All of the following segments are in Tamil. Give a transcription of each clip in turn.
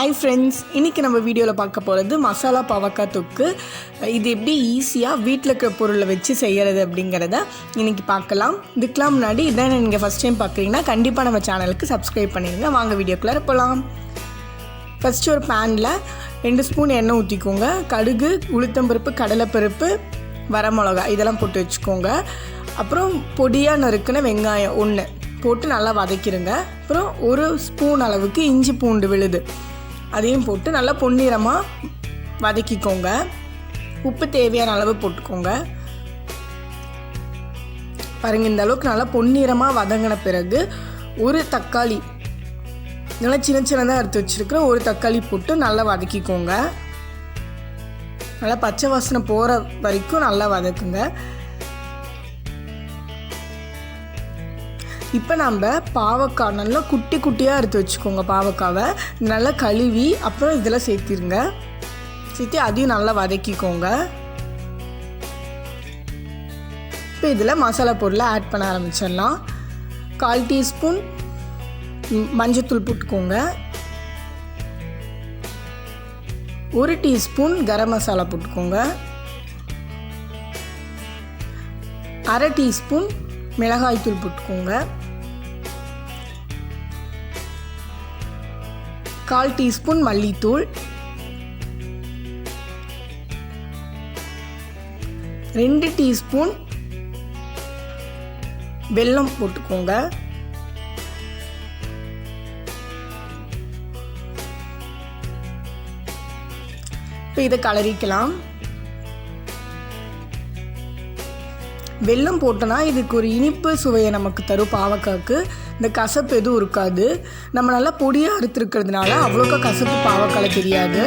ஹாய் ஃப்ரெண்ட்ஸ், இன்றைக்கி நம்ம வீடியோவில் பார்க்க போகிறது மசாலா பாவக்காய் தொக்கு. இது எப்படி ஈஸியாக வீட்டில் இருக்கிற பொருளை வச்சு செய்கிறது அப்படிங்கிறத இன்றைக்கி பார்க்கலாம். இதுக்கெலாம் முன்னாடி இதான் நீங்கள் ஃபஸ்ட் டைம் பார்க்குறீங்கன்னா கண்டிப்பாக நம்ம சேனலுக்கு சப்ஸ்கிரைப் பண்ணிடுங்க. வாங்க வீடியோக்குள்ளே போகலாம். ஃபஸ்ட்டு ஒரு பேனில் 2 ஸ்பூன் எண்ணெய் ஊற்றிக்கோங்க. கடுகு, உளுத்தம்பருப்பு, கடலைப்பருப்பு, வரமிளகா இதெல்லாம் போட்டு வச்சுக்கோங்க. அப்புறம் பொடியாக நறுக்கின வெங்காயம் 1 போட்டு நல்லா வதக்கிடுங்க. அப்புறம் 1 ஸ்பூன் அளவுக்கு இஞ்சி பூண்டு விழுது அதையும் போட்டு நல்லா பொன்னிறமாக வதக்கிக்கோங்க. உப்பு தேவையான அளவு போட்டுக்கோங்க. பாருங்கள், இந்த அளவுக்கு நல்லா பொன்னிறமாக வதங்கின பிறகு 1 தக்காளி நல்லா சின்ன சின்னதாக எடுத்து வச்சுருக்கிற 1 தக்காளி போட்டு நல்லா வதக்கிக்கோங்க. நல்லா பச்சை வாசனை போகிற வரைக்கும் நல்லா வதக்குங்க. இப்போ நம்ம பாவக்காய் நல்லா குட்டி குட்டியாக எடுத்து வச்சுக்கோங்க. பாவக்காவை நல்லா கழுவி அப்புறம் இதெல்லாம் சேர்த்திருங்க. சேர்த்து அதையும் நல்லா வதக்கிக்கோங்க. இப்போ இதில் மசாலா பொருளை ஆட் பண்ண ஆரம்பிச்சிடலாம். 1/4 டீஸ்பூன் மஞ்சத்தூள் போட்டுக்கோங்க. 1 டீஸ்பூன் கரம் மசாலா போட்டுக்கோங்க. 1/2 டீஸ்பூன் மிளகாய்த்தூள் போட்டுக்கோங்க. 1/4 டீஸ்பூன் மல்லித்தூள், 2 டீஸ்பூன் வெல்லம் போட்டுக்கோங்க. இப்போ இதை கலரிக்கலாம். வெல்லம் போட்டோன்னா இதுக்கு ஒரு இனிப்பு சுவையை நமக்கு தரும். பாவக்காய்க்கு இந்த கசப்பு எதுவும் இருக்காது. நம்ம நல்லா பொடியாக அறுத்துருக்கிறதுனால அவ்வளோக்கா கசப்பு பாவக்காய் தெரியாது.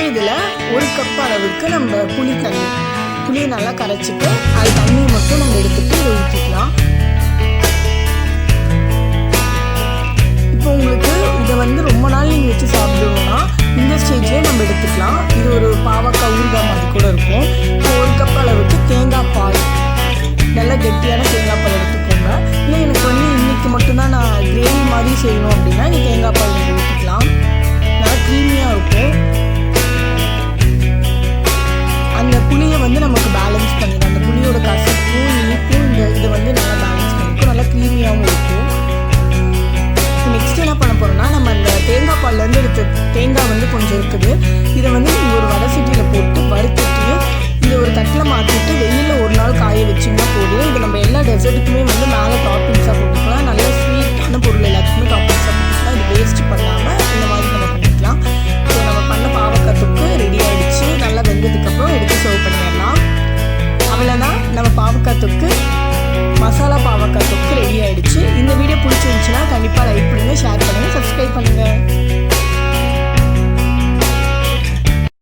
இதில் 1 கப் அளவுக்கு நம்ம புளியை நல்லா கரைச்சிட்டு அது தண்ணியை மட்டும் நம்ம எடுத்துகிட்டு ஊற்றிக்கலாம். இப்போ உங்களுக்கு இதை ரொம்ப நாள் நீங்கள் வச்சு சாப்பிடுவோம்னா இந்த ஸ்டேஜ்லேயே நம்ம எடுத்துக்கலாம். இது ஒரு பாவக்காய் ஊறுகாய் மாதிரி கூட இருக்கும். இப்போ 1 கப் அளவுக்கு தேங்காய் பால், நல்லா கெட்டியான தேங்காய் பால் எடுத்துக்கோங்க. இல்லை எனக்கு இன்றைக்கி மட்டும்தான் நான் கிரேவி மாதிரி செய்யணும் அப்படின்னா